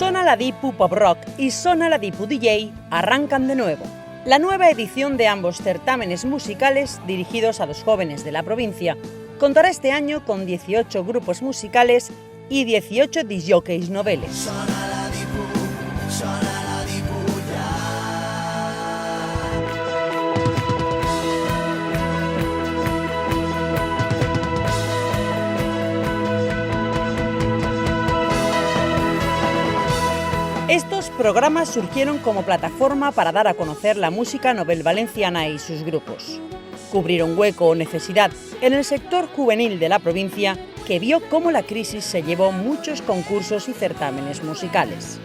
Sona la Dipu Pop Rock y Sona la Dipu DJ arrancan de nuevo. La nueva edición de ambos certámenes musicales, dirigidos a los jóvenes de la provincia, contará este año con 18 grupos musicales y 18 discjockeys noveles. Estos programas surgieron como plataforma para dar a conocer la música novel valenciana y sus grupos. Cubrir un hueco o necesidad en el sector juvenil de la provincia que vio cómo la crisis se llevó muchos concursos y certámenes musicales.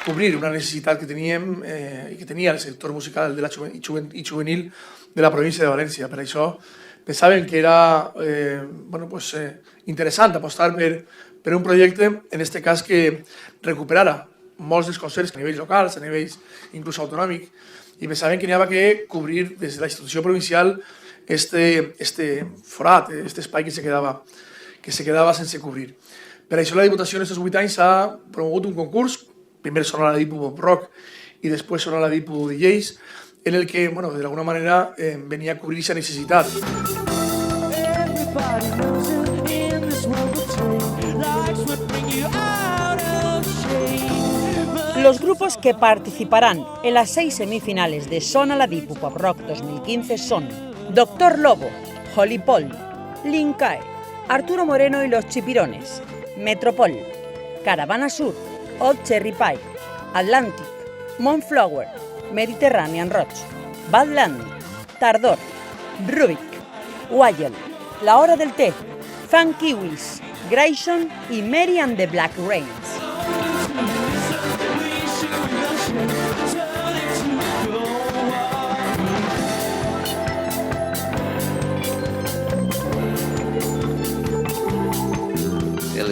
Cobrir una necessitat que teníem i que tenia el sector musical de la i juvenil de la província de València. Per això pensàvem que era interessant apostar per un projecte, en aquest cas, que recuperara molts dels concerts a nivells locals, a nivells inclús autonòmic, i pensàvem que n'hi havia que cobrir des de la institució provincial este forat, este espai que se quedava sense cobrir. Per això la Diputació en aquests 8 anys ha promogut un concurs, primer Sona la Dipu Pop Rock y después Sona la Dipu DJs, en el que, de alguna manera venía a cubrir esa necesidad. Los grupos que participarán en las 6 semifinales de Sona la Dipu Pop Rock 2015 son Doctor Lobo, Holy Paul, Linkae, Arturo Moreno y los Chipirones, Metropol, Caravana Sur, Old Cherry Pie, Atlantic, Moonflower, Mediterranean Roach, Badland, Tardor, Rubik, Wayel, La Hora del Té, Fan Kiwis, Grayson y Mary and the Black Rains.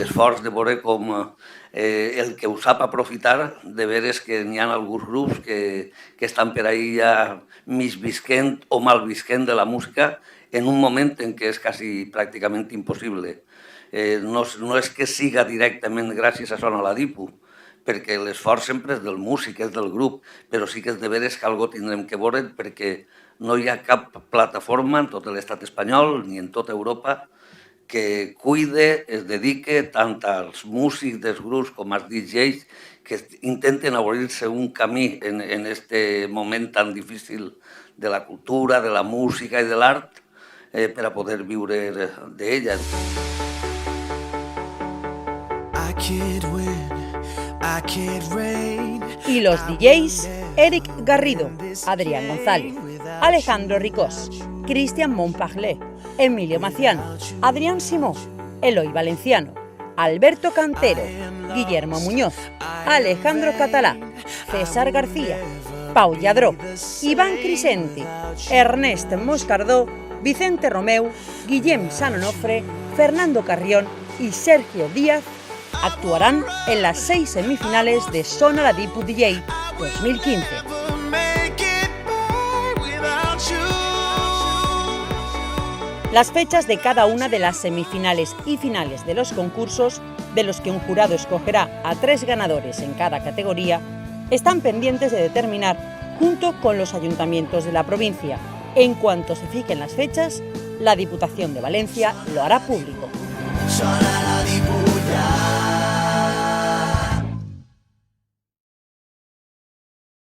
L'esforç de veure com el que ho sap aprofitar, de veres que n'hi ha alguns grups que estan per ahí ja mig visquent o mal visquent de la música en un moment en què és quasi pràcticament impossible. No és que siga directament gràcies a Sona la Dipu, perquè l'esforç sempre és del músic, és del grup, però sí que és de veres que algo tindrem que veure perquè no hi ha cap plataforma en tot l'estat espanyol ni en tota Europa que cuide, es dedique tant als músics dels grups com als DJs que intenten obrir-se un camí en aquest moment tan difícil de la cultura, de la música i de l'art per a poder viure d'ella. Y los DJs, Eric Garrido, Adrián González, Alejandro Ricós, Cristian Montparler, Emilio Maciano, Adrián Simó, Eloy Valenciano, Alberto Cantero, Guillermo Muñoz, Alejandro Catalá, César García, Pau Lladró, Iván Crisenti, Ernest Moscardó, Vicente Romeu, Guillem San Onofre, Fernando Carrión y Sergio Díaz actuarán en las 6 semifinales de Sona la Dipu DJ 2015. Las fechas de cada una de las semifinales y finales de los concursos, de los que un jurado escogerá a 3 ganadores en cada categoría, están pendientes de determinar junto con los ayuntamientos de la provincia. En cuanto se fijen las fechas, la Diputación de Valencia lo hará público.